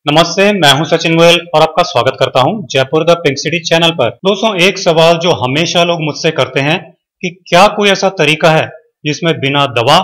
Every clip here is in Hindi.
नमस्ते, मैं हूं सचिन गोयल और आपका स्वागत करता हूं Jaipur the pink city channel पर। दोस्तों, एक सवाल जो हमेशा लोग मुझसे करते हैं कि क्या कोई ऐसा तरीका है जिसमें बिना दवा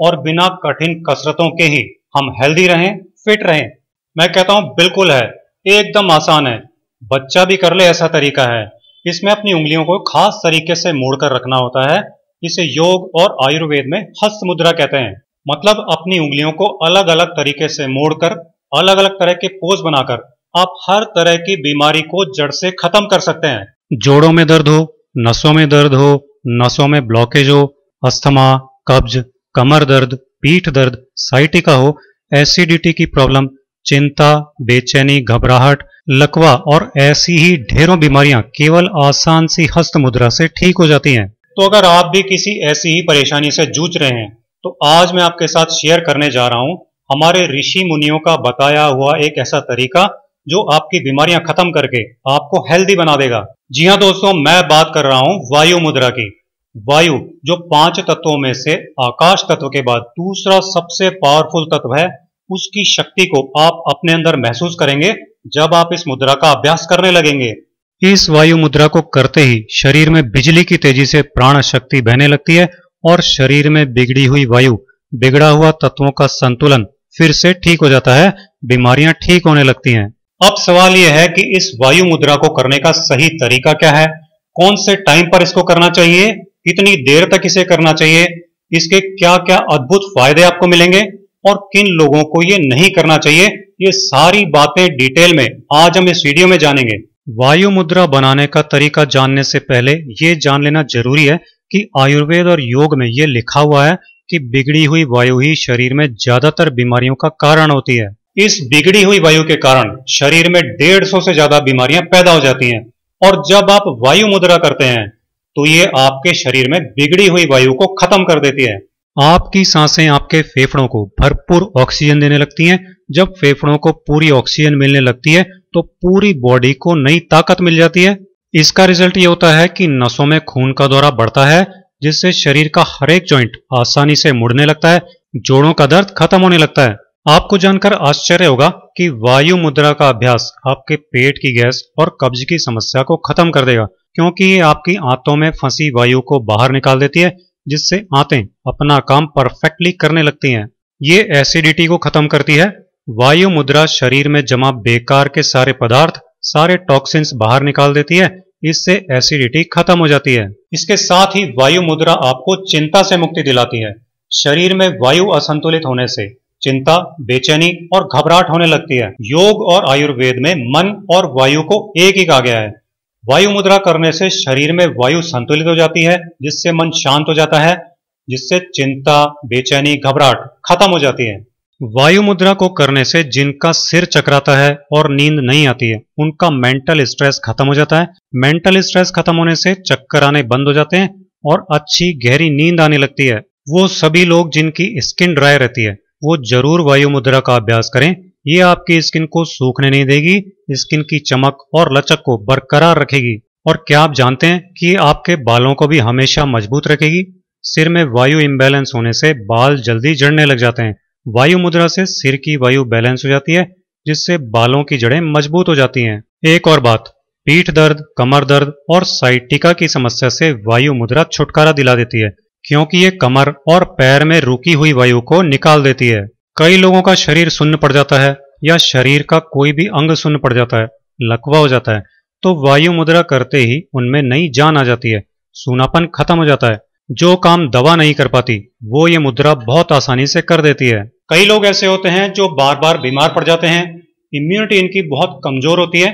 और बिना कठिन कसरतों के ही हम हेल्दी रहें, फिट रहें। मैं कहता हूं बिल्कुल है, एकदम आसान है, बच्चा भी कर ले ऐसा तरीका है। इसमें अपनी उंगलियों को खास तरीके से मोड़कर रखना होता है। इसे योग और आयुर्वेद में हस्त मुद्रा कहते हैं। मतलब अपनी उंगलियों को अलग अलग तरीके से मोड़कर अलग अलग तरह के पोज बनाकर आप हर तरह की बीमारी को जड़ से खत्म कर सकते हैं। जोड़ों में दर्द हो, नसों में दर्द हो, नसों में ब्लॉकेज हो, अस्थमा, कब्ज, कमर दर्द, पीठ दर्द, साइटिका हो, एसिडिटी की प्रॉब्लम, चिंता, बेचैनी, घबराहट, लकवा और ऐसी ही ढेरों बीमारियां केवल आसान सी हस्त मुद्रा से ठीक हो जाती हैं। तो अगर आप भी किसी ऐसी ही परेशानी से जूझ रहे हैं तो आज मैं आपके साथ शेयर करने जा रहा हूं हमारे ऋषि मुनियों का बताया हुआ एक ऐसा तरीका जो आपकी बीमारियां खत्म करके आपको हेल्दी बना देगा। जी हां दोस्तों, मैं बात कर रहा हूं वायु मुद्रा की। वायु जो 5 तत्वों में से आकाश तत्व के बाद दूसरा सबसे पावरफुल तत्व है, उसकी शक्ति को आप अपने अंदर महसूस करेंगे जब आप इस मुद्रा का अभ्यास करने लगेंगे। इस वायु मुद्रा को करते ही शरीर में बिजली की तेजी से प्राण शक्ति बहने लगती है और शरीर में बिगड़ी हुई वायु, बिगड़ा हुआ तत्वों का संतुलन फिर से ठीक हो जाता है, बीमारियां ठीक होने लगती हैं। अब सवाल यह है कि इस वायु मुद्रा को करने का सही तरीका क्या है, कौन से टाइम पर इसको करना चाहिए, कितनी देर तक इसे करना चाहिए, इसके क्या क्या अद्भुत फायदे आपको मिलेंगे और किन लोगों को ये नहीं करना चाहिए, ये सारी बातें डिटेल में आज हम इस वीडियो में जानेंगे। वायु मुद्रा बनाने का तरीका जानने से पहले ये जान लेना जरूरी है कि आयुर्वेद और योग में ये लिखा हुआ है कि बिगड़ी हुई वायु ही शरीर में ज्यादातर बीमारियों का कारण होती है। इस बिगड़ी हुई वायु के कारण शरीर में 150 से ज्यादा बीमारियां पैदा हो जाती हैं और जब आप वायु मुद्रा करते हैं तो ये आपके शरीर में बिगड़ी हुई वायु को खत्म कर देती है। आपकी सांसें आपके फेफड़ों को भरपूर ऑक्सीजन देने लगती हैं। जब फेफड़ों को पूरी ऑक्सीजन मिलने लगती है तो पूरी बॉडी को नई ताकत मिल जाती है। इसका रिजल्ट ये होता है कि नसों में खून का दौरा बढ़ता है, जिससे शरीर का हर एक जॉइंट आसानी से मुड़ने लगता है, जोड़ों का दर्द खत्म होने लगता है। आपको जानकर आश्चर्य होगा कि वायु मुद्रा का अभ्यास आपके पेट की गैस और कब्ज की समस्या को खत्म कर देगा, क्योंकि ये आपकी आंतों में फंसी वायु को बाहर निकाल देती है, जिससे आंतें अपना काम परफेक्टली करने लगती हैं। ये एसिडिटी को खत्म करती है। वायु मुद्रा शरीर में जमा बेकार के सारे पदार्थ, सारे टॉक्सिन्स बाहर निकाल देती है। इससे एसिडिटी खत्म हो जाती है। इसके साथ ही वायु मुद्रा आपको चिंता से मुक्ति दिलाती है। शरीर में वायु असंतुलित होने से चिंता, बेचैनी और घबराहट होने लगती है। योग और आयुर्वेद में मन और वायु को एक ही कहा गया है। वायु मुद्रा करने से शरीर में वायु संतुलित हो जाती है, जिससे मन शांत हो जाता है, जिससे चिंता, बेचैनी, घबराहट खत्म हो जाती है। वायु मुद्रा को करने से जिनका सिर चकराता है और नींद नहीं आती है, उनका मेंटल स्ट्रेस खत्म हो जाता है। मेंटल स्ट्रेस खत्म होने से चक्कर आने बंद हो जाते हैं और अच्छी गहरी नींद आने लगती है। वो सभी लोग जिनकी स्किन ड्राई रहती है, वो जरूर वायु मुद्रा का अभ्यास करें। ये आपकी स्किन को सूखने नहीं देगी, स्किन की चमक और लचक को बरकरार रखेगी। और क्या आप जानते हैं कि आपके बालों को भी हमेशा मजबूत रखेगी। सिर में वायु इम्बैलेंस होने से बाल जल्दी झड़ने लग जाते हैं। वायु मुद्रा से सिर की वायु बैलेंस हो जाती है, जिससे बालों की जड़ें मजबूत हो जाती हैं। एक और बात, पीठ दर्द, कमर दर्द और साइटिका की समस्या से वायु मुद्रा छुटकारा दिला देती है, क्योंकि ये कमर और पैर में रुकी हुई वायु को निकाल देती है। कई लोगों का शरीर सुन्न पड़ जाता है या शरीर का कोई भी अंग सुन्न पड़ जाता है, लकवा हो जाता है, तो वायु मुद्रा करते ही उनमें नई जान आ जाती है, सूनापन खत्म हो जाता है। जो काम दवा नहीं कर पाती, वो ये मुद्रा बहुत आसानी से कर देती है। कई लोग ऐसे होते हैं जो बार बार बीमार पड़ जाते हैं, इम्यूनिटी इनकी बहुत कमजोर होती है।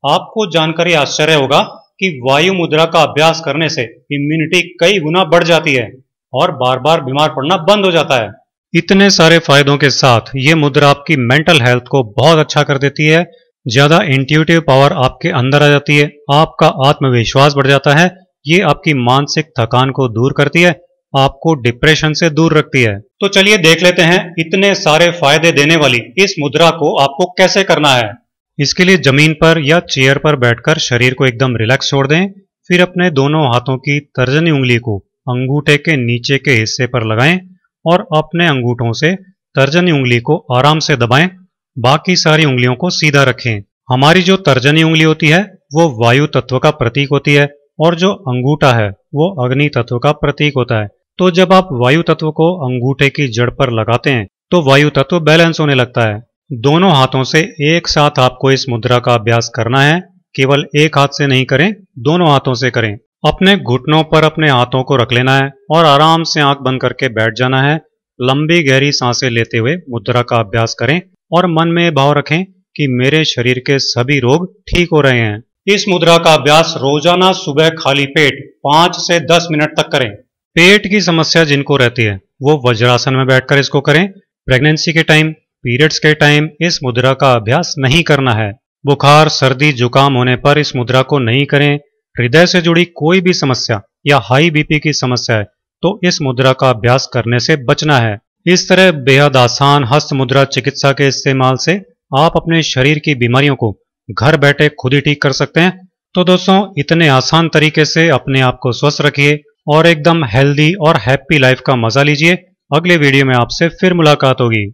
आपको जानकर यह आश्चर्य होगा कि वायु मुद्रा का अभ्यास करने से इम्यूनिटी कई गुना बढ़ जाती है और बार बार बीमार पड़ना बंद हो जाता है। इतने सारे फायदों के साथ ये मुद्रा आपकी मेंटल हेल्थ को बहुत अच्छा कर देती है। ज्यादा इंट्यूटिव पावर आपके अंदर आ जाती है, आपका आत्मविश्वास बढ़ जाता है। ये आपकी मानसिक थकान को दूर करती है, आपको डिप्रेशन से दूर रखती है। तो चलिए देख लेते हैं इतने सारे फायदे देने वाली इस मुद्रा को आपको कैसे करना है। इसके लिए जमीन पर या चेयर पर बैठकर शरीर को एकदम रिलैक्स छोड़ दें। फिर अपने दोनों हाथों की तर्जनी उंगली को अंगूठे के नीचे के हिस्से पर लगाएं और अपने अंगूठों से तर्जनी उंगली को आराम से दबाएं बाकी सारी उंगलियों को सीधा रखें। हमारी जो तर्जनी उंगली होती है वो वायु तत्व का प्रतीक होती है और जो अंगूठा है वो अग्नि तत्व का प्रतीक होता है। तो जब आप वायु तत्व को अंगूठे की जड़ पर लगाते हैं तो वायु तत्व बैलेंस होने लगता है। दोनों हाथों से एक साथ आपको इस मुद्रा का अभ्यास करना है। केवल एक हाथ से नहीं करें, दोनों हाथों से करें। अपने घुटनों पर अपने हाथों को रख लेना है और आराम से आंख बंद करके बैठ जाना है। लंबी गहरी सांसें लेते हुए मुद्रा का अभ्यास करें और मन में भाव रखें कि मेरे शरीर के सभी रोग ठीक हो रहे हैं। इस मुद्रा का अभ्यास रोजाना सुबह खाली पेट 5 से 10 मिनट तक करें। पेट की समस्या जिनको रहती है वो वज्रासन में बैठकर इसको करें। प्रेगनेंसी के टाइम, पीरियड्स के टाइम इस मुद्रा का अभ्यास नहीं करना है। बुखार, सर्दी, जुकाम होने पर इस मुद्रा को नहीं करें। हृदय से जुड़ी कोई भी समस्या या हाई बीपी की समस्या है तो इस मुद्रा का अभ्यास करने से बचना है। इस तरह बेहद आसान हस्त मुद्रा चिकित्सा के इस्तेमाल से आप अपने शरीर की बीमारियों को घर बैठे खुद ही ठीक कर सकते हैं। तो दोस्तों, इतने आसान तरीके से अपने आप को स्वस्थ रखिए और एकदम हेल्दी और हैप्पी लाइफ का मजा लीजिए। अगले वीडियो में आपसे फिर मुलाकात होगी।